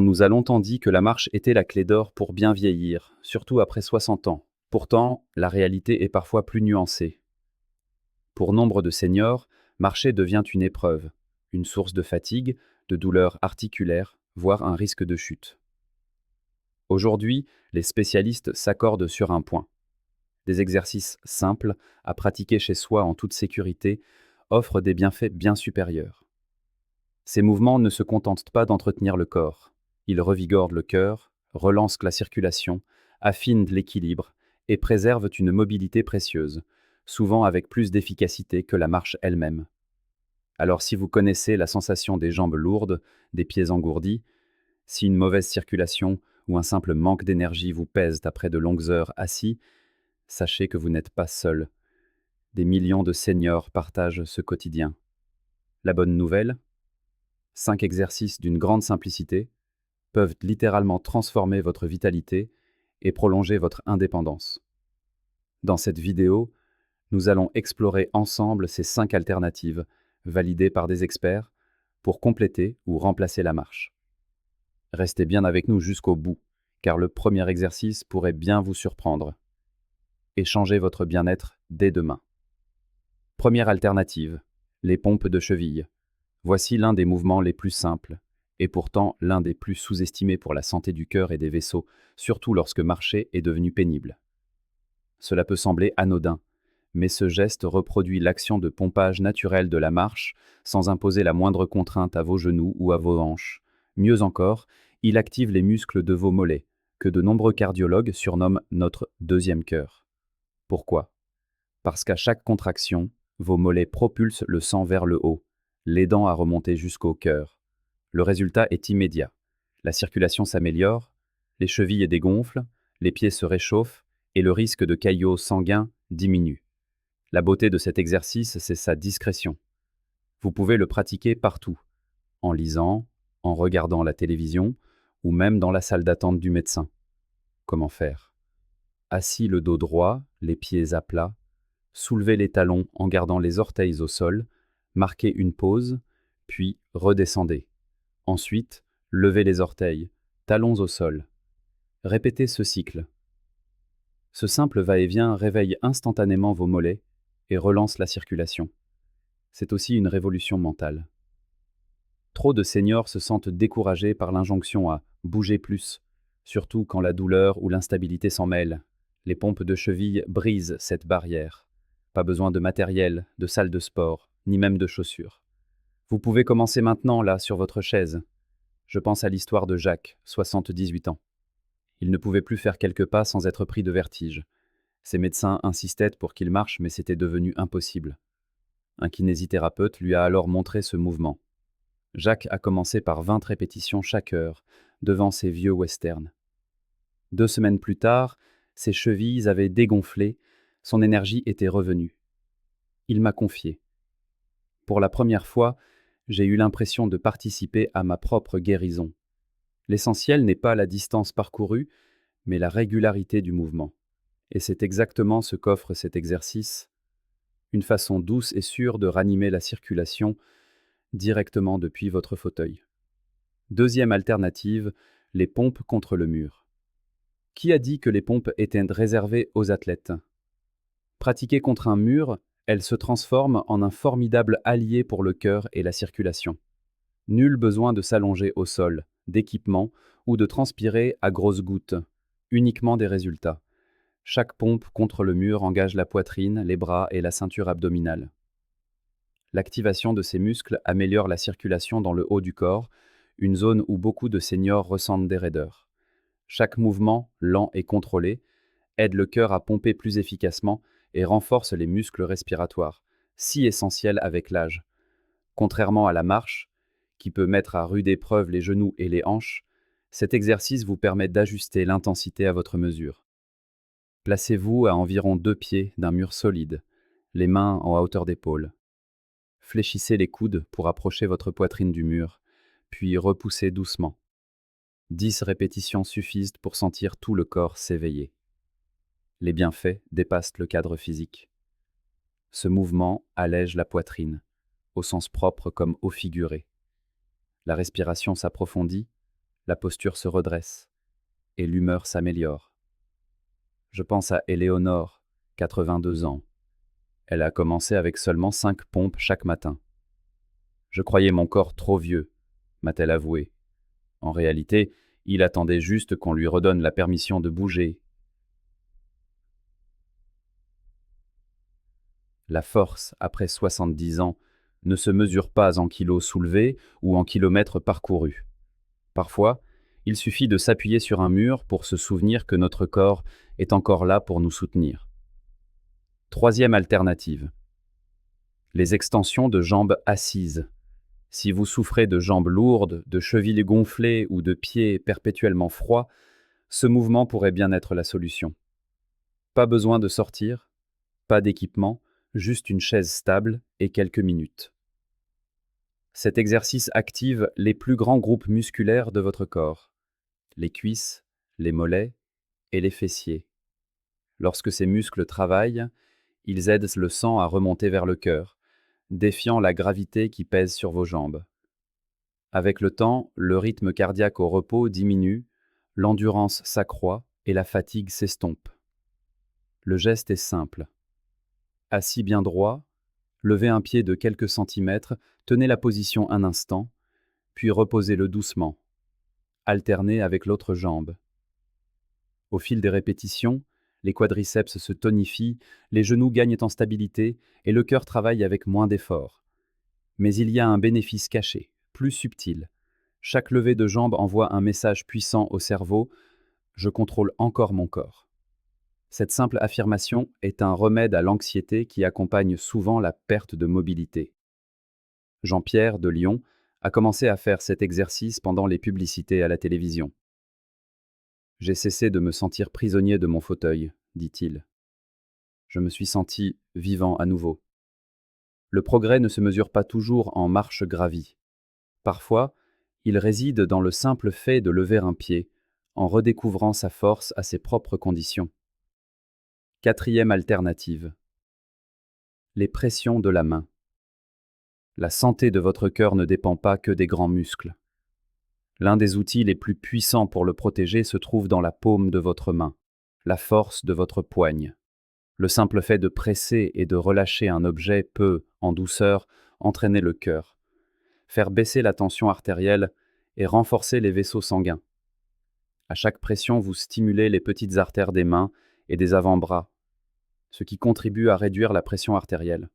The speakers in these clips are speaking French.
On nous a longtemps dit que la marche était la clé d'or pour bien vieillir, surtout après 60 ans. Pourtant, la réalité est parfois plus nuancée. Pour nombre de seniors, marcher devient une épreuve, une source de fatigue, de douleurs articulaires, voire un risque de chute. Aujourd'hui, les spécialistes s'accordent sur un point. Des exercices simples, à pratiquer chez soi en toute sécurité, offrent des bienfaits bien supérieurs. Ces mouvements ne se contentent pas d'entretenir le corps. Ils revigorent le cœur, relancent la circulation, affinent l'équilibre et préservent une mobilité précieuse, souvent avec plus d'efficacité que la marche elle-même. Alors si vous connaissez la sensation des jambes lourdes, des pieds engourdis, si une mauvaise circulation ou un simple manque d'énergie vous pèsent après de longues heures assis, sachez que vous n'êtes pas seul. Des millions de seniors partagent ce quotidien. La bonne nouvelle, 5 exercices d'une grande simplicité peuvent littéralement transformer votre vitalité et prolonger votre indépendance. Dans cette vidéo, nous allons explorer ensemble ces 5 alternatives, validées par des experts, pour compléter ou remplacer la marche. Restez bien avec nous jusqu'au bout, car le premier exercice pourrait bien vous surprendre et changer votre bien-être dès demain. Première alternative, les pompes de cheville. Voici l'un des mouvements les plus simples, et pourtant l'un des plus sous-estimés pour la santé du cœur et des vaisseaux, surtout lorsque marcher est devenu pénible. Cela peut sembler anodin, mais ce geste reproduit l'action de pompage naturel de la marche sans imposer la moindre contrainte à vos genoux ou à vos hanches. Mieux encore, il active les muscles de vos mollets, que de nombreux cardiologues surnomment notre deuxième cœur. Pourquoi? Parce qu'à chaque contraction, vos mollets propulsent le sang vers le haut, l'aidant à remonter jusqu'au cœur. Le résultat est immédiat. La circulation s'améliore, les chevilles dégonflent, les pieds se réchauffent et le risque de caillots sanguins diminue. La beauté de cet exercice, c'est sa discrétion. Vous pouvez le pratiquer partout, en lisant, en regardant la télévision ou même dans la salle d'attente du médecin. Comment faire? Assis le dos droit, les pieds à plat, soulevez les talons en gardant les orteils au sol, marquez une pause, puis redescendez. Ensuite, levez les orteils, talons au sol. Répétez ce cycle. Ce simple va-et-vient réveille instantanément vos mollets et relance la circulation. C'est aussi une révolution mentale. Trop de seniors se sentent découragés par l'injonction à bouger plus, surtout quand la douleur ou l'instabilité s'en mêlent. Les pompes de cheville brisent cette barrière. Pas besoin de matériel, de salle de sport, ni même de chaussures. Vous pouvez commencer maintenant, là, sur votre chaise. Je pense à l'histoire de Jacques, 78 ans. Il ne pouvait plus faire quelques pas sans être pris de vertige. Ses médecins insistaient pour qu'il marche, mais c'était devenu impossible. Un kinésithérapeute lui a alors montré ce mouvement. Jacques a commencé par 20 répétitions chaque heure, devant ses vieux westerns. 2 semaines plus tard, ses chevilles avaient dégonflé, son énergie était revenue. Il m'a confié. Pour la première fois, j'ai eu l'impression de participer à ma propre guérison. L'essentiel n'est pas la distance parcourue, mais la régularité du mouvement. Et c'est exactement ce qu'offre cet exercice, une façon douce et sûre de ranimer la circulation directement depuis votre fauteuil. Deuxième alternative, les pompes contre le mur. Qui a dit que les pompes étaient réservées aux athlètes? Pratiquées contre un mur, elles se transforment en un formidable allié pour le cœur et la circulation. Nul besoin de s'allonger au sol, d'équipement ou de transpirer à grosses gouttes, uniquement des résultats. Chaque pompe contre le mur engage la poitrine, les bras et la ceinture abdominale. L'activation de ces muscles améliore la circulation dans le haut du corps, une zone où beaucoup de seniors ressentent des raideurs. Chaque mouvement, lent et contrôlé, aide le cœur à pomper plus efficacement et renforce les muscles respiratoires, si essentiels avec l'âge. Contrairement à la marche, qui peut mettre à rude épreuve les genoux et les hanches, cet exercice vous permet d'ajuster l'intensité à votre mesure. Placez-vous à environ 2 pieds d'un mur solide, les mains en hauteur d'épaule. Fléchissez les coudes pour approcher votre poitrine du mur, puis repoussez doucement. 10 répétitions suffisent pour sentir tout le corps s'éveiller. Les bienfaits dépassent le cadre physique. Ce mouvement allège la poitrine, au sens propre comme au figuré. La respiration s'approfondit, la posture se redresse et l'humeur s'améliore. Je pense à Éléonore, 82 ans. Elle a commencé avec seulement 5 pompes chaque matin. Je croyais mon corps trop vieux, m'a-t-elle avoué. En réalité, il attendait juste qu'on lui redonne la permission de bouger. La force, après 70 ans, ne se mesure pas en kilos soulevés ou en kilomètres parcourus. Parfois, il suffit de s'appuyer sur un mur pour se souvenir que notre corps est encore là pour nous soutenir. Troisième alternative. Les extensions de jambes assises. Si vous souffrez de jambes lourdes, de chevilles gonflées ou de pieds perpétuellement froids, ce mouvement pourrait bien être la solution. Pas besoin de sortir, pas d'équipement, juste une chaise stable et quelques minutes. Cet exercice active les plus grands groupes musculaires de votre corps, les cuisses, les mollets et les fessiers. Lorsque ces muscles travaillent, ils aident le sang à remonter vers le cœur, défiant la gravité qui pèse sur vos jambes. Avec le temps, le rythme cardiaque au repos diminue, l'endurance s'accroît et la fatigue s'estompe. Le geste est simple. Assis bien droit, levez un pied de quelques centimètres, tenez la position un instant, puis reposez-le doucement. Alternez avec l'autre jambe. Au fil des répétitions, les quadriceps se tonifient, les genoux gagnent en stabilité et le cœur travaille avec moins d'efforts. Mais il y a un bénéfice caché, plus subtil. Chaque levée de jambe envoie un message puissant au cerveau « Je contrôle encore mon corps ». Cette simple affirmation est un remède à l'anxiété qui accompagne souvent la perte de mobilité. Jean-Pierre, de Lyon, a commencé à faire cet exercice pendant les publicités à la télévision. « J'ai cessé de me sentir prisonnier de mon fauteuil », dit-il. Je me suis senti vivant à nouveau. Le progrès ne se mesure pas toujours en marche gravie. Parfois, il réside dans le simple fait de lever un pied, en redécouvrant sa force à ses propres conditions. Quatrième alternative. Les pressions de la main. La santé de votre cœur ne dépend pas que des grands muscles. L'un des outils les plus puissants pour le protéger se trouve dans la paume de votre main, la force de votre poigne. Le simple fait de presser et de relâcher un objet peut, en douceur, entraîner le cœur, faire baisser la tension artérielle et renforcer les vaisseaux sanguins. À chaque pression, vous stimulez les petites artères des mains et des avant-bras, ce qui contribue à réduire la pression artérielle.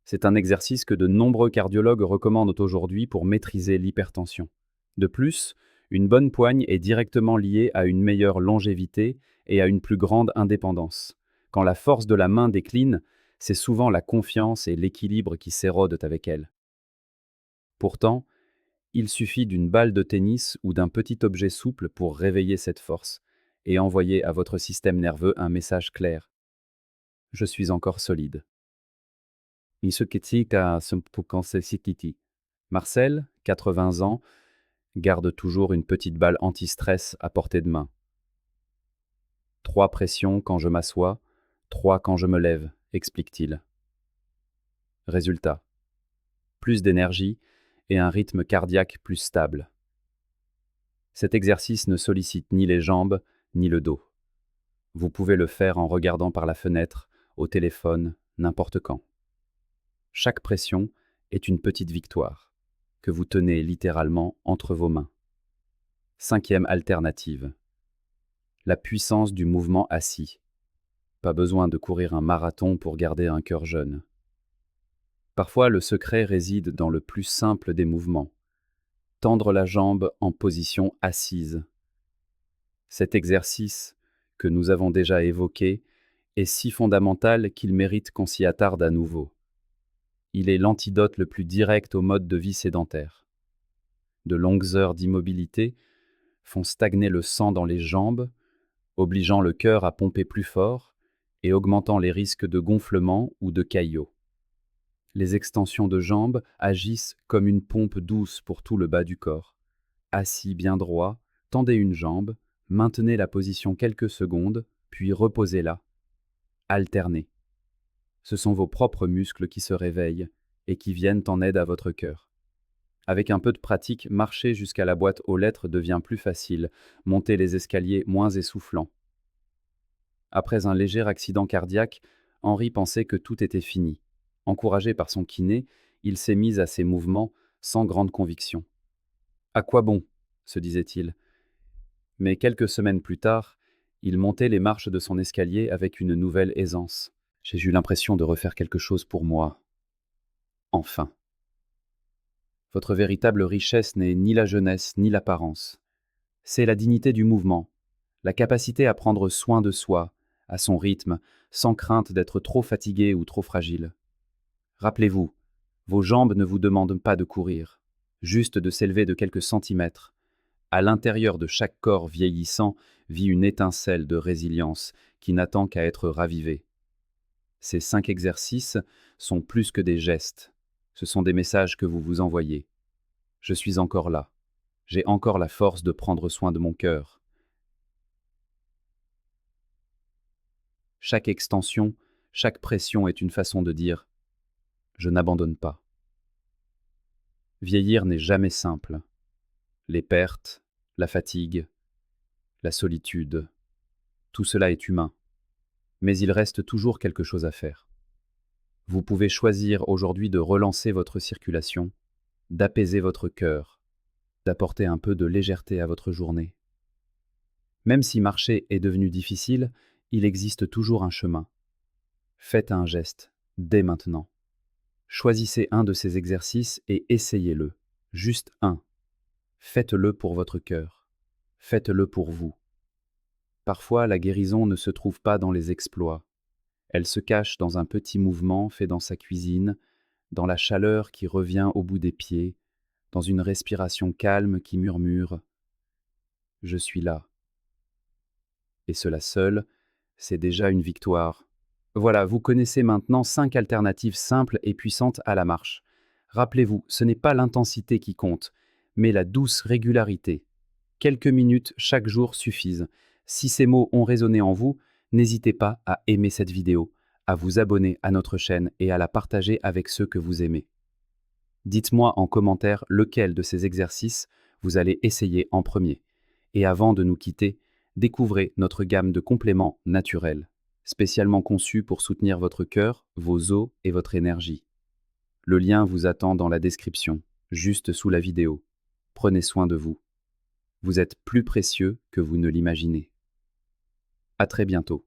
C'est un exercice que de nombreux cardiologues recommandent aujourd'hui pour maîtriser l'hypertension. De plus, une bonne poigne est directement liée à une meilleure longévité et à une plus grande indépendance. Quand la force de la main décline, c'est souvent la confiance et l'équilibre qui s'érodent avec elle. Pourtant, il suffit d'une balle de tennis ou d'un petit objet souple pour réveiller cette force et envoyer à votre système nerveux un message clair. Je suis encore solide. Marcel, 80 ans, garde toujours une petite balle anti-stress à portée de main. 3 pressions quand je m'assois, 3 quand je me lève, explique-t-il. Résultat. Plus d'énergie et un rythme cardiaque plus stable. Cet exercice ne sollicite ni les jambes ni le dos. Vous pouvez le faire en regardant par la fenêtre, au téléphone, n'importe quand. Chaque pression est une petite victoire, que vous tenez littéralement entre vos mains. Cinquième alternative. La puissance du mouvement assis. Pas besoin de courir un marathon pour garder un cœur jeune. Parfois, le secret réside dans le plus simple des mouvements. Tendre la jambe en position assise. Cet exercice, que nous avons déjà évoqué, est si fondamental qu'il mérite qu'on s'y attarde à nouveau. Il est l'antidote le plus direct au mode de vie sédentaire. De longues heures d'immobilité font stagner le sang dans les jambes, obligeant le cœur à pomper plus fort et augmentant les risques de gonflement ou de caillot. Les extensions de jambes agissent comme une pompe douce pour tout le bas du corps. Assis bien droit, tendez une jambe, maintenez la position quelques secondes, puis reposez-la. Alternez. Ce sont vos propres muscles qui se réveillent et qui viennent en aide à votre cœur. Avec un peu de pratique, marcher jusqu'à la boîte aux lettres devient plus facile, monter les escaliers moins essoufflant. Après un léger accident cardiaque, Henri pensait que tout était fini. Encouragé par son kiné, il s'est mis à ses mouvements sans grande conviction. À quoi bon, se disait-il. Mais quelques semaines plus tard, il montait les marches de son escalier avec une nouvelle aisance. J'ai eu l'impression de refaire quelque chose pour moi. Enfin. Votre véritable richesse n'est ni la jeunesse ni l'apparence. C'est la dignité du mouvement, la capacité à prendre soin de soi, à son rythme, sans crainte d'être trop fatigué ou trop fragile. Rappelez-vous, vos jambes ne vous demandent pas de courir, juste de s'élever de quelques centimètres. À l'intérieur de chaque corps vieillissant vit une étincelle de résilience qui n'attend qu'à être ravivée. Ces 5 exercices sont plus que des gestes. Ce sont des messages que vous vous envoyez. Je suis encore là. J'ai encore la force de prendre soin de mon cœur. Chaque extension, chaque pression est une façon de dire « je n'abandonne pas ». Vieillir n'est jamais simple. Les pertes, la fatigue, la solitude, tout cela est humain. Mais il reste toujours quelque chose à faire. Vous pouvez choisir aujourd'hui de relancer votre circulation, d'apaiser votre cœur, d'apporter un peu de légèreté à votre journée. Même si marcher est devenu difficile, il existe toujours un chemin. Faites un geste, dès maintenant. Choisissez un de ces exercices et essayez-le. Juste un. Faites-le pour votre cœur. Faites-le pour vous. Parfois, la guérison ne se trouve pas dans les exploits. Elle se cache dans un petit mouvement fait dans sa cuisine, dans la chaleur qui revient au bout des pieds, dans une respiration calme qui murmure ⁇ Je suis là ⁇ Et cela seul, c'est déjà une victoire. Voilà, vous connaissez maintenant 5 alternatives simples et puissantes à la marche. Rappelez-vous, ce n'est pas l'intensité qui compte, mais la douce régularité. Quelques minutes chaque jour suffisent. Si ces mots ont résonné en vous, n'hésitez pas à aimer cette vidéo, à vous abonner à notre chaîne et à la partager avec ceux que vous aimez. Dites-moi en commentaire lequel de ces exercices vous allez essayer en premier. Et avant de nous quitter, découvrez notre gamme de compléments naturels, spécialement conçus pour soutenir votre cœur, vos os et votre énergie. Le lien vous attend dans la description, juste sous la vidéo. Prenez soin de vous. Vous êtes plus précieux que vous ne l'imaginez. À très bientôt.